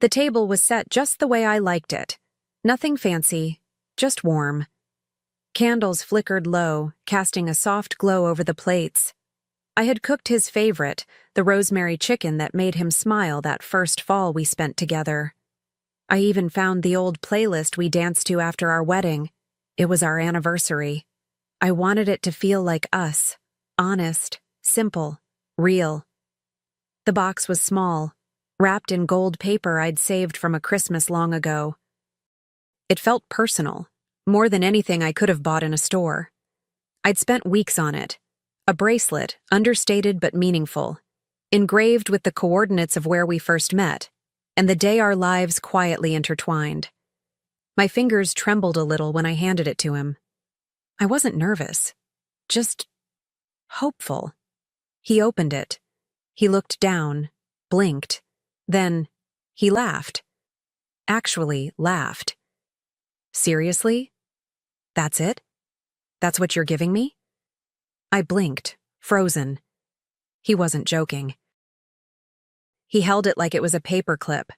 The table was set just the way I liked it. Nothing fancy, just warm. Candles flickered low, casting a soft glow over the plates. I had cooked his favorite, the rosemary chicken that made him smile that first fall we spent together. I even found the old playlist we danced to after our wedding. It was our anniversary. I wanted it to feel like us, honest, simple, real. The box was small, wrapped in gold paper I'd saved from a Christmas long ago. It felt personal, more than anything I could have bought in a store. I'd spent weeks on it. A bracelet, understated but meaningful, engraved with the coordinates of where we first met, and the day our lives quietly intertwined. My fingers trembled a little when I handed it to him. I wasn't nervous, just hopeful. He opened it. He looked down, blinked. Then, he laughed. Actually laughed. Seriously? That's it? That's what you're giving me? I blinked, frozen. He wasn't joking. He held it like it was a paperclip,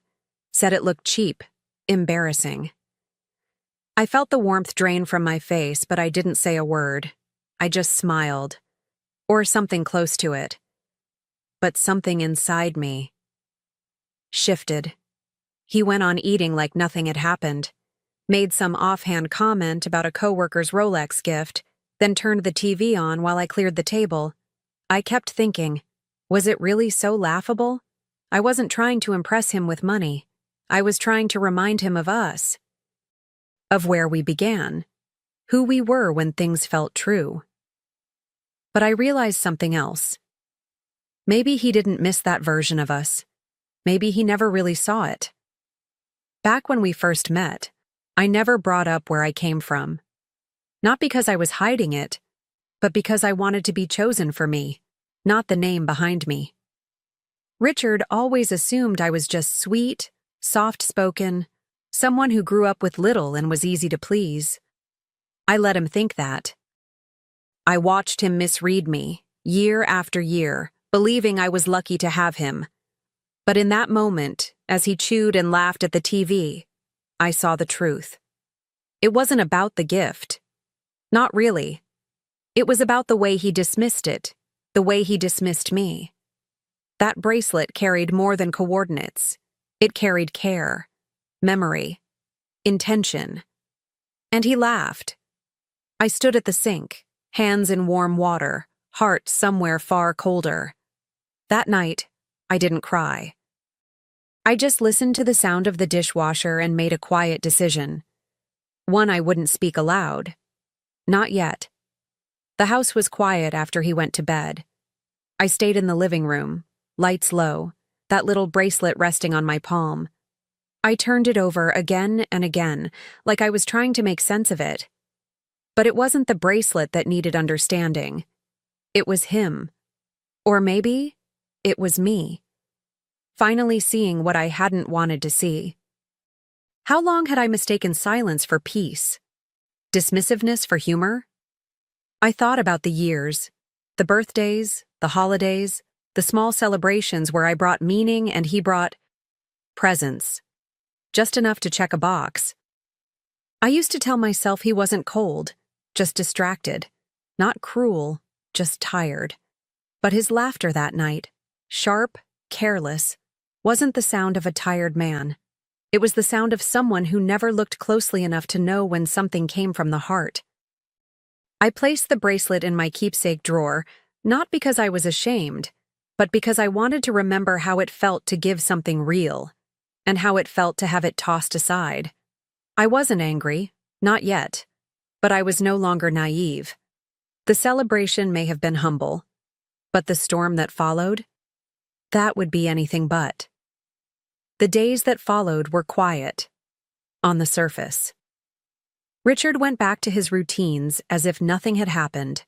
said it looked cheap, embarrassing. I felt the warmth drain from my face, but I didn't say a word. I just smiled. Or something close to it. But something inside me shifted. He went on eating like nothing had happened, made some offhand comment about a coworker's Rolex gift, then turned the TV on while I cleared the table. I kept thinking, was it really so laughable? I wasn't trying to impress him with money. I was trying to remind him of us. Of where we began. Who we were when things felt true. But I realized something else. Maybe he didn't miss that version of us. Maybe he never really saw it. Back when we first met, I never brought up where I came from. Not because I was hiding it, but because I wanted to be chosen for me, not the name behind me. Richard always assumed I was just sweet, soft-spoken, someone who grew up with little and was easy to please. I let him think that. I watched him misread me, year after year, believing I was lucky to have him. But in that moment, as he chewed and laughed at the TV, I saw the truth. It wasn't about the gift. Not really. It was about the way he dismissed it, the way he dismissed me. That bracelet carried more than coordinates. It carried care, memory, intention. And he laughed. I stood at the sink, hands in warm water, heart somewhere far colder. That night, I didn't cry. I just listened to the sound of the dishwasher and made a quiet decision. One I wouldn't speak aloud. Not yet. The house was quiet after he went to bed. I stayed in the living room, lights low, that little bracelet resting on my palm. I turned it over again and again, like I was trying to make sense of it. But it wasn't the bracelet that needed understanding. It was him. Or maybe it was me. Finally seeing what I hadn't wanted to see. How long had I mistaken silence for peace? Dismissiveness for humor? I thought about the years, the birthdays, the holidays, the small celebrations where I brought meaning and he brought presents. Just enough to check a box. I used to tell myself he wasn't cold, just distracted. Not cruel, just tired. But his laughter that night, sharp, careless, wasn't the sound of a tired man. It was the sound of someone who never looked closely enough to know when something came from the heart. I placed the bracelet in my keepsake drawer, not because I was ashamed, but because I wanted to remember how it felt to give something real, and how it felt to have it tossed aside. I wasn't angry, not yet, but I was no longer naive. The celebration may have been humble, but the storm that followed? That would be anything but. The days that followed were quiet, on the surface. Richard went back to his routines as if nothing had happened.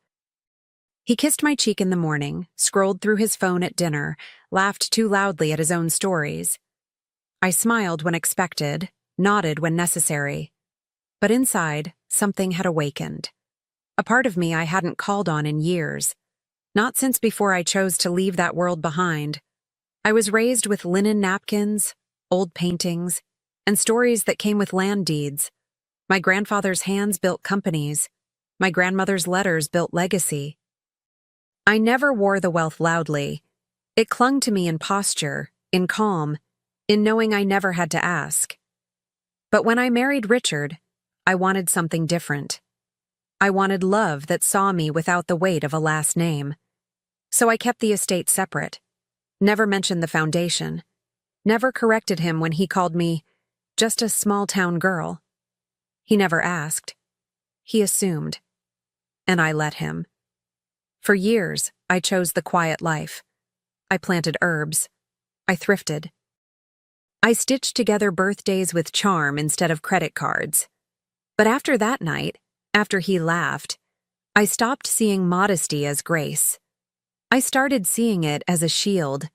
He kissed my cheek in the morning, scrolled through his phone at dinner, laughed too loudly at his own stories. I smiled when expected, nodded when necessary. But inside, something had awakened. A part of me I hadn't called on in years. Not since before I chose to leave that world behind. I was raised with linen napkins, old paintings, and stories that came with land deeds. My grandfather's hands built companies. My grandmother's letters built legacy. I never wore the wealth loudly. It clung to me in posture, in calm, in knowing I never had to ask. But when I married Richard, I wanted something different. I wanted love that saw me without the weight of a last name. So I kept the estate separate, never mentioned the foundation, never corrected him when he called me just a small-town girl. He never asked. He assumed. And I let him. For years, I chose the quiet life. I planted herbs. I thrifted. I stitched together birthdays with charm instead of credit cards. But after that night, after he laughed, I stopped seeing modesty as grace. I started seeing it as a shield,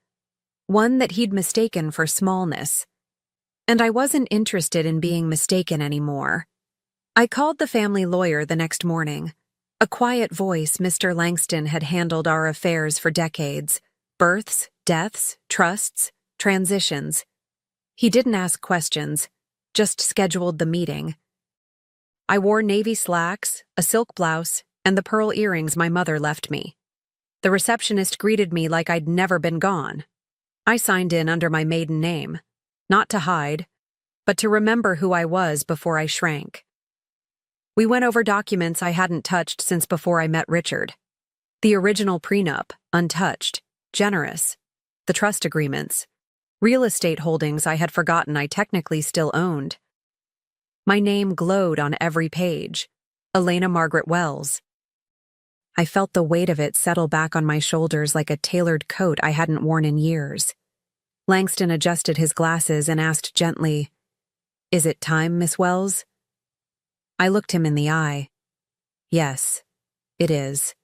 one that he'd mistaken for smallness. And I wasn't interested in being mistaken anymore. I called the family lawyer the next morning. A quiet voice, Mr. Langston had handled our affairs for decades. Births, deaths, trusts, transitions. He didn't ask questions, just scheduled the meeting. I wore navy slacks, a silk blouse, and the pearl earrings my mother left me. The receptionist greeted me like I'd never been gone. I signed in under my maiden name, not to hide, but to remember who I was before I shrank. We went over documents I hadn't touched since before I met Richard. The original prenup, untouched, generous. The trust agreements. Real estate holdings I had forgotten I technically still owned. My name glowed on every page. Elena Margaret Wells. I felt the weight of it settle back on my shoulders like a tailored coat I hadn't worn in years. Langston adjusted his glasses and asked gently, "Is it time, Miss Wells?" I looked him in the eye. Yes, it is.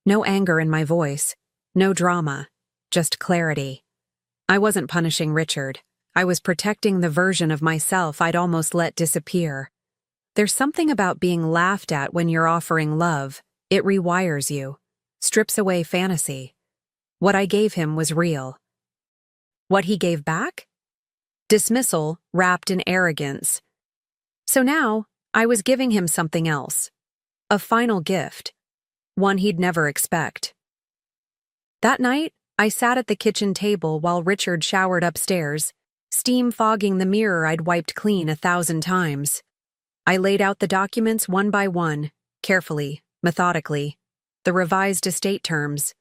No anger in my voice, no drama, just clarity. I wasn't punishing Richard. I was protecting the version of myself I'd almost let disappear. There's something about being laughed at when you're offering love. It rewires you, strips away fantasy. What I gave him was real. What he gave back? Dismissal wrapped in arrogance. So now, I was giving him something else. A final gift. One he'd never expect. That night, I sat at the kitchen table while Richard showered upstairs, steam fogging the mirror I'd wiped clean 1,000 times. I laid out the documents one by one, carefully, methodically. The revised estate terms,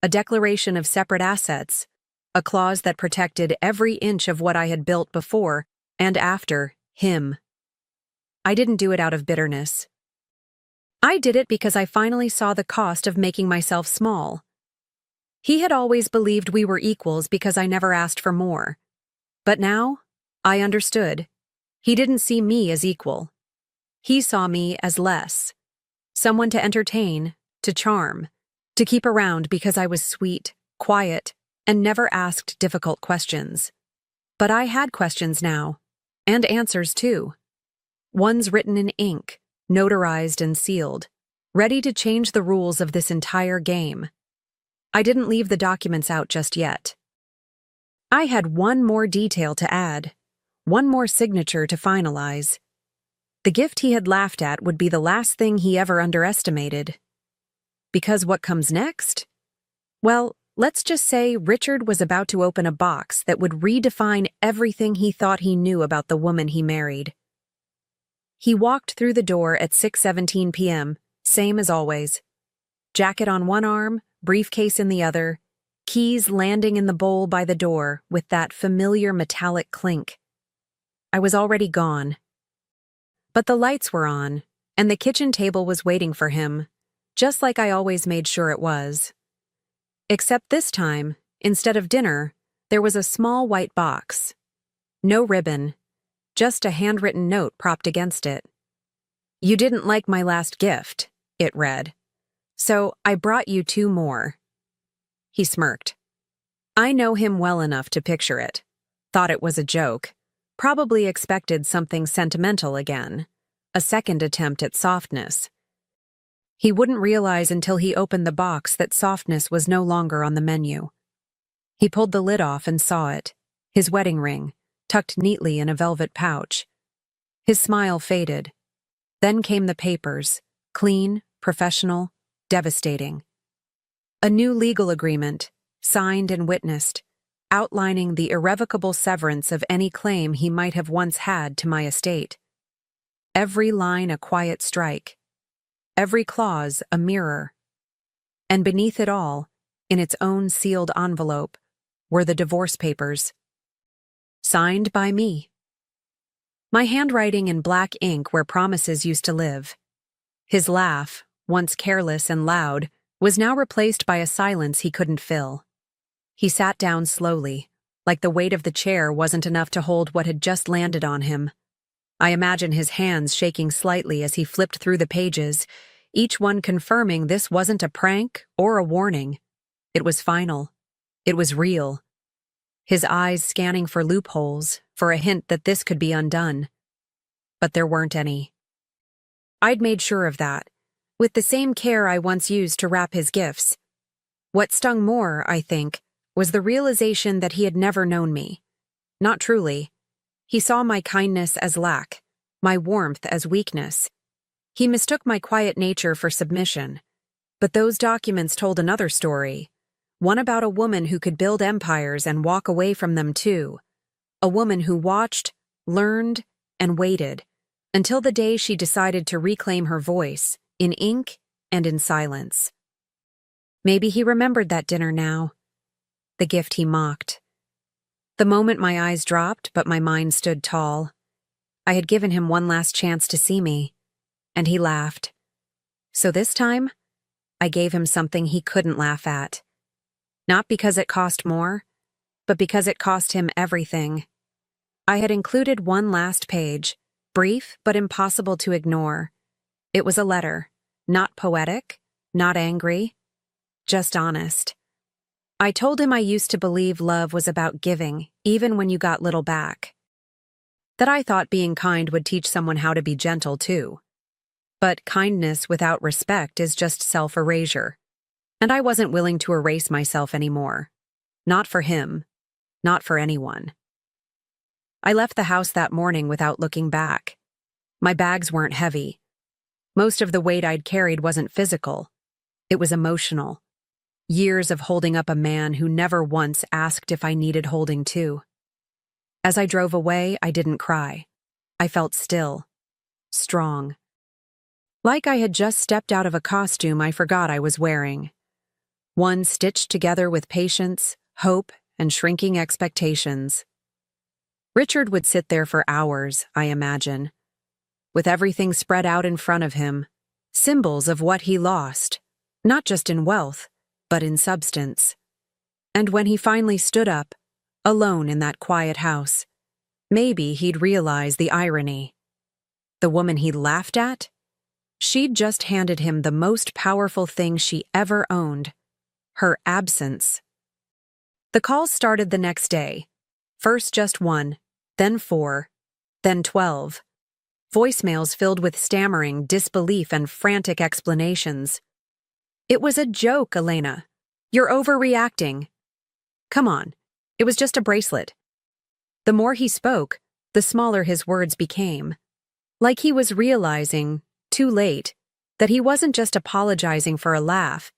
a declaration of separate assets, a clause that protected every inch of what I had built before and after him. I didn't do it out of bitterness. I did it because I finally saw the cost of making myself small. He had always believed we were equals because I never asked for more. But now, I understood. He didn't see me as equal. He saw me as less. Someone to entertain, to charm, to keep around because I was sweet, quiet, and never asked difficult questions. But I had questions now, and answers too. Ones written in ink, notarized and sealed, ready to change the rules of this entire game. I didn't leave the documents out just yet. I had one more detail to add, one more signature to finalize. The gift he had laughed at would be the last thing he ever underestimated. Because what comes next? Well, let's just say Richard was about to open a box that would redefine everything he thought he knew about the woman he married. He walked through the door at 6:17 p.m., same as always. Jacket on one arm, briefcase in the other, keys landing in the bowl by the door with that familiar metallic clink. I was already gone. But the lights were on, and the kitchen table was waiting for him, just like I always made sure it was. Except this time, instead of dinner, there was a small white box. No ribbon, just a handwritten note propped against it. "You didn't like my last gift," it read. "So I brought you 2 more. He smirked. I know him well enough to picture it. Thought it was a joke. Probably expected something sentimental again. A second attempt at softness. He wouldn't realize until he opened the box that softness was no longer on the menu. He pulled the lid off and saw it. His wedding ring. tucked neatly in a velvet pouch. His smile faded. Then came the papers, clean, professional, devastating. A new legal agreement, signed and witnessed, outlining the irrevocable severance of any claim he might have once had to my estate. Every line a quiet strike, every clause a mirror. And beneath it all, in its own sealed envelope, were the divorce papers. Signed by me. My handwriting in black ink where promises used to live. His laugh, once careless and loud, was now replaced by a silence he couldn't fill. He sat down slowly, like the weight of the chair wasn't enough to hold what had just landed on him. I imagine his hands shaking slightly as he flipped through the pages, each one confirming this wasn't a prank or a warning. It was final. It was real. His eyes scanning for loopholes, for a hint that this could be undone. But there weren't any. I'd made sure of that, with the same care I once used to wrap his gifts. What stung more, I think, was the realization that he had never known me. Not truly. He saw my kindness as lack, my warmth as weakness. He mistook my quiet nature for submission. But those documents told another story, one about a woman who could build empires and walk away from them too. A woman who watched, learned, and waited, until the day she decided to reclaim her voice, in ink and in silence. Maybe he remembered that dinner now. The gift he mocked. The moment my eyes dropped, but my mind stood tall. I had given him one last chance to see me, and he laughed. So this time, I gave him something he couldn't laugh at. Not because it cost more, but because it cost him everything. I had included one last page, brief but impossible to ignore. It was a letter, not poetic, not angry, just honest. I told him I used to believe love was about giving, even when you got little back. That I thought being kind would teach someone how to be gentle too. But kindness without respect is just self-erasure. And I wasn't willing to erase myself anymore. Not for him. Not for anyone. I left the house that morning without looking back. My bags weren't heavy. Most of the weight I'd carried wasn't physical. It was emotional. Years of holding up a man who never once asked if I needed holding too. As I drove away, I didn't cry. I felt still. Strong. Like I had just stepped out of a costume I forgot I was wearing. One stitched together with patience, hope, and shrinking expectations. Richard would sit there for hours, I imagine, with everything spread out in front of him, symbols of what he lost, not just in wealth, but in substance. And when he finally stood up, alone in that quiet house, maybe he'd realize the irony. The woman he laughed at? She'd just handed him the most powerful thing she ever owned, her absence. The calls started the next day. First just 1, then 4, then 12. Voicemails filled with stammering, disbelief, and frantic explanations. It was a joke, Elena. You're overreacting. Come on, it was just a bracelet. The more he spoke, the smaller his words became. Like he was realizing, too late, that he wasn't just apologizing for a laugh.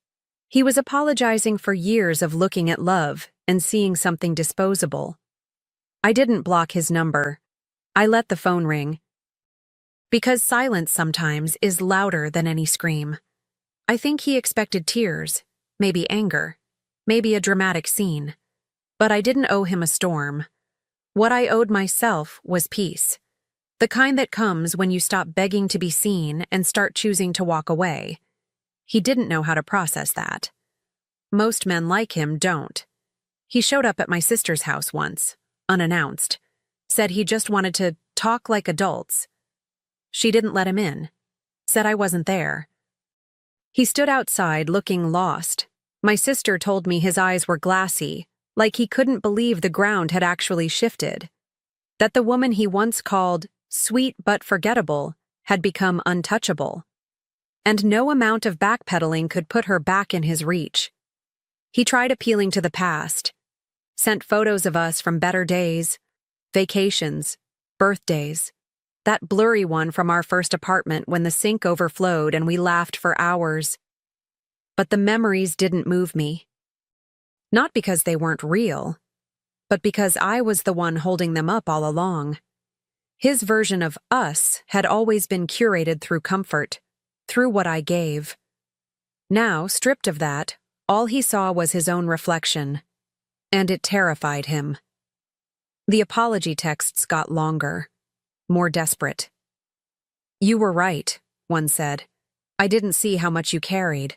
He was apologizing for years of looking at love and seeing something disposable. I didn't block his number. I let the phone ring. Because silence sometimes is louder than any scream. I think he expected tears, maybe anger, maybe a dramatic scene. But I didn't owe him a storm. What I owed myself was peace. The kind that comes when you stop begging to be seen and start choosing to walk away. He didn't know how to process that. Most men like him don't. He showed up at my sister's house once, unannounced, said he just wanted to talk like adults. She didn't let him in, said I wasn't there. He stood outside looking lost. My sister told me his eyes were glassy, like he couldn't believe the ground had actually shifted. That the woman he once called sweet but forgettable had become untouchable. And no amount of backpedaling could put her back in his reach. He tried appealing to the past, sent photos of us from better days, Vacations, birthdays. That blurry one from our first apartment when the sink overflowed and we laughed for hours. But the memories didn't move me. Not because they weren't real, but because I was the one holding them up all along. His version of us had always been curated through comfort, through what I gave. Now, stripped of that, all he saw was his own reflection, and it terrified him. The apology texts got longer, more desperate. "You were right," one said. "I didn't see how much you carried."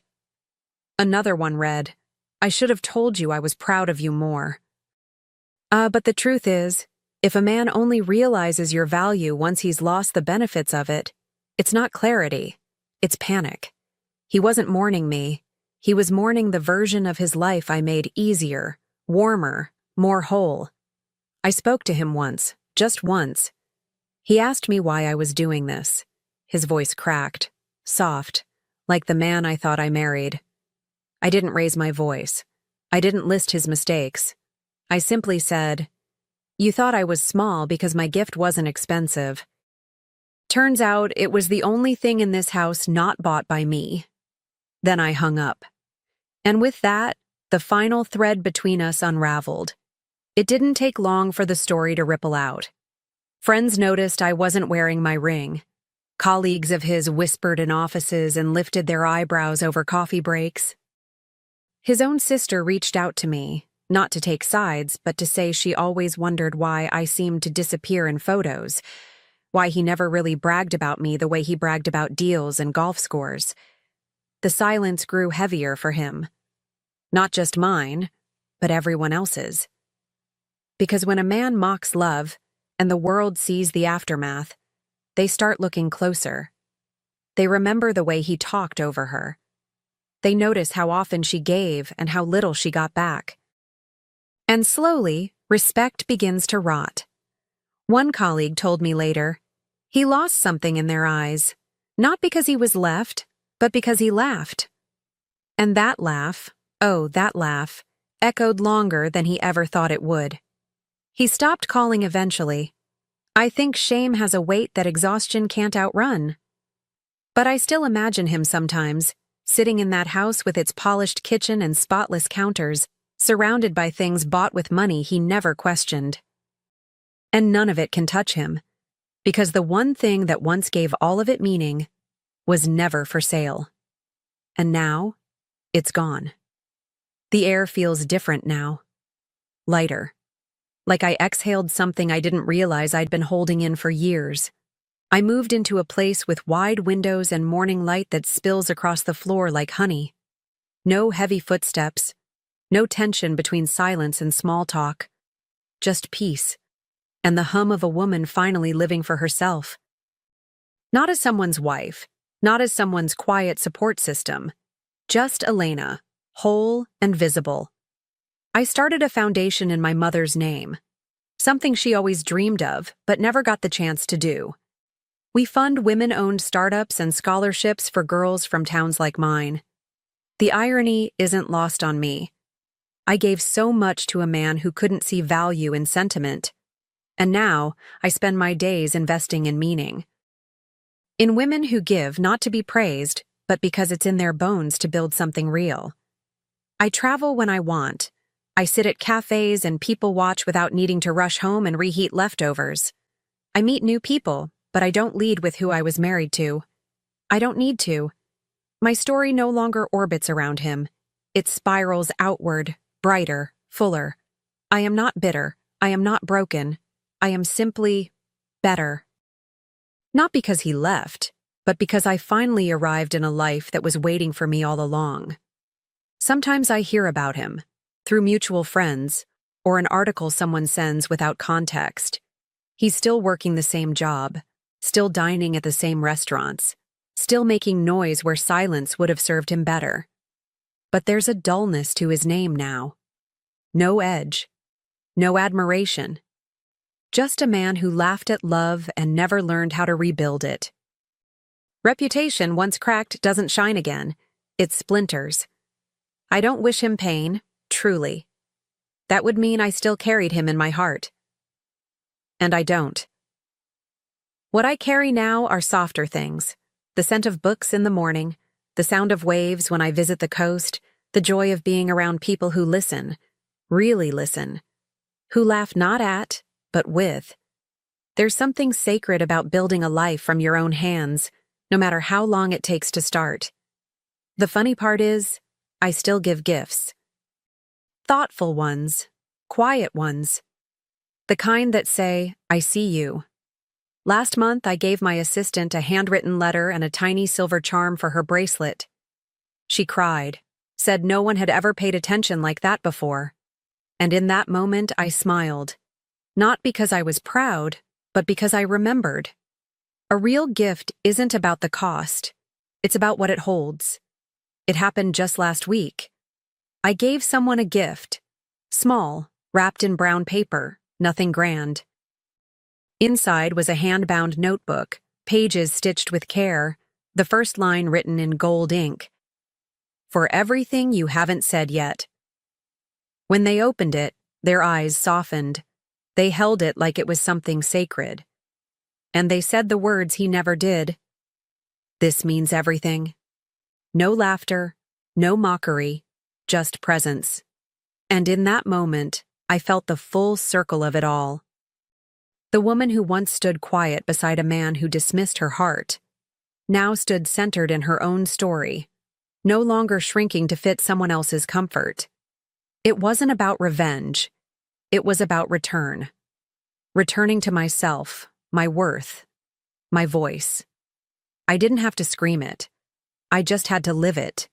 Another one read, "I should have told you I was proud of you more." But the truth is, if a man only realizes your value once he's lost the benefits of it, it's not clarity, it's panic. He wasn't mourning me. He was mourning the version of his life I made easier, warmer, more whole. I spoke to him once, just once. He asked me why I was doing this. His voice cracked, soft, like the man I thought I married. I didn't raise my voice. I didn't list his mistakes. I simply said, "You thought I was small because my gift wasn't expensive. Turns out it was the only thing in this house not bought by me." Then I hung up. And with that, the final thread between us unraveled. It didn't take long for the story to ripple out. Friends noticed I wasn't wearing my ring. Colleagues of his whispered in offices and lifted their eyebrows over coffee breaks. His own sister reached out to me, not to take sides, but to say she always wondered why I seemed to disappear in photos, why he never really bragged about me the way he bragged about deals and golf scores. The silence grew heavier for him. Not just mine, but everyone else's. Because when a man mocks love, and the world sees the aftermath, they start looking closer. They remember the way he talked over her. They notice how often she gave and how little she got back. And slowly, respect begins to rot. One colleague told me later, he lost something in their eyes, not because he was left, but because he laughed. And that laugh, echoed longer than he ever thought it would. He stopped calling eventually. I think shame has a weight that exhaustion can't outrun. But I still imagine him sometimes, sitting in that house with its polished kitchen and spotless counters, surrounded by things bought with money he never questioned. And none of it can touch him, because the one thing that once gave all of it meaning was never for sale. And now, it's gone. The air feels different now. Lighter. Like I exhaled something I didn't realize I'd been holding in for years. I moved into a place with wide windows and morning light that spills across the floor like honey. No heavy footsteps. No tension between silence and small talk. Just peace. And the hum of a woman finally living for herself. Not as someone's wife. Not as someone's quiet support system. Just Elena, whole and visible. I started a foundation in my mother's name. Something she always dreamed of, but never got the chance to do. We fund women-owned startups and scholarships for girls from towns like mine. The irony isn't lost on me. I gave so much to a man who couldn't see value in sentiment. And now, I spend my days investing in meaning. In women who give not to be praised, but because it's in their bones to build something real. I travel when I want. I sit at cafes and people watch without needing to rush home and reheat leftovers. I meet new people, but I don't lead with who I was married to. I don't need to. My story no longer orbits around him. It spirals outward, brighter, fuller. I am not bitter. I am not broken. I am simply better. Not because he left, but because I finally arrived in a life that was waiting for me all along. Sometimes I hear about him, through mutual friends, or an article someone sends without context. He's still working the same job, still dining at the same restaurants, still making noise where silence would have served him better. But there's a dullness to his name now. No edge, no admiration. Just a man who laughed at love and never learned how to rebuild it. Reputation once cracked doesn't shine again. It splinters. I don't wish him pain, truly. That would mean I still carried him in my heart. and I don't. What I carry now are softer things: the scent of books in the morning, the sound of waves when I visit the coast, the joy of being around people who listen, really listen, who laugh not at, but with. There's something sacred about building a life from your own hands, no matter how long it takes to start. The funny part is, I still give gifts. Thoughtful ones, quiet ones, the kind that say, "I see you." Last month, I gave my assistant a handwritten letter and a tiny silver charm for her bracelet. She cried, said no one had ever paid attention like that before. And in that moment, I smiled. Not because I was proud, but because I remembered. A real gift isn't about the cost. It's about what it holds. It happened just last week. I gave someone a gift. Small, wrapped in brown paper, nothing grand. Inside was a hand-bound notebook, pages stitched with care, the first line written in gold ink. "For everything you haven't said yet." When they opened it, their eyes softened. They held it like it was something sacred. And they said the words he never did. "This means everything." No laughter, no mockery, just presence. And in that moment, I felt the full circle of it all. The woman who once stood quiet beside a man who dismissed her heart now stood centered in her own story, no longer shrinking to fit someone else's comfort. It wasn't about revenge. It was about return. Returning to myself, my worth, my voice. I didn't have to scream it. I just had to live it.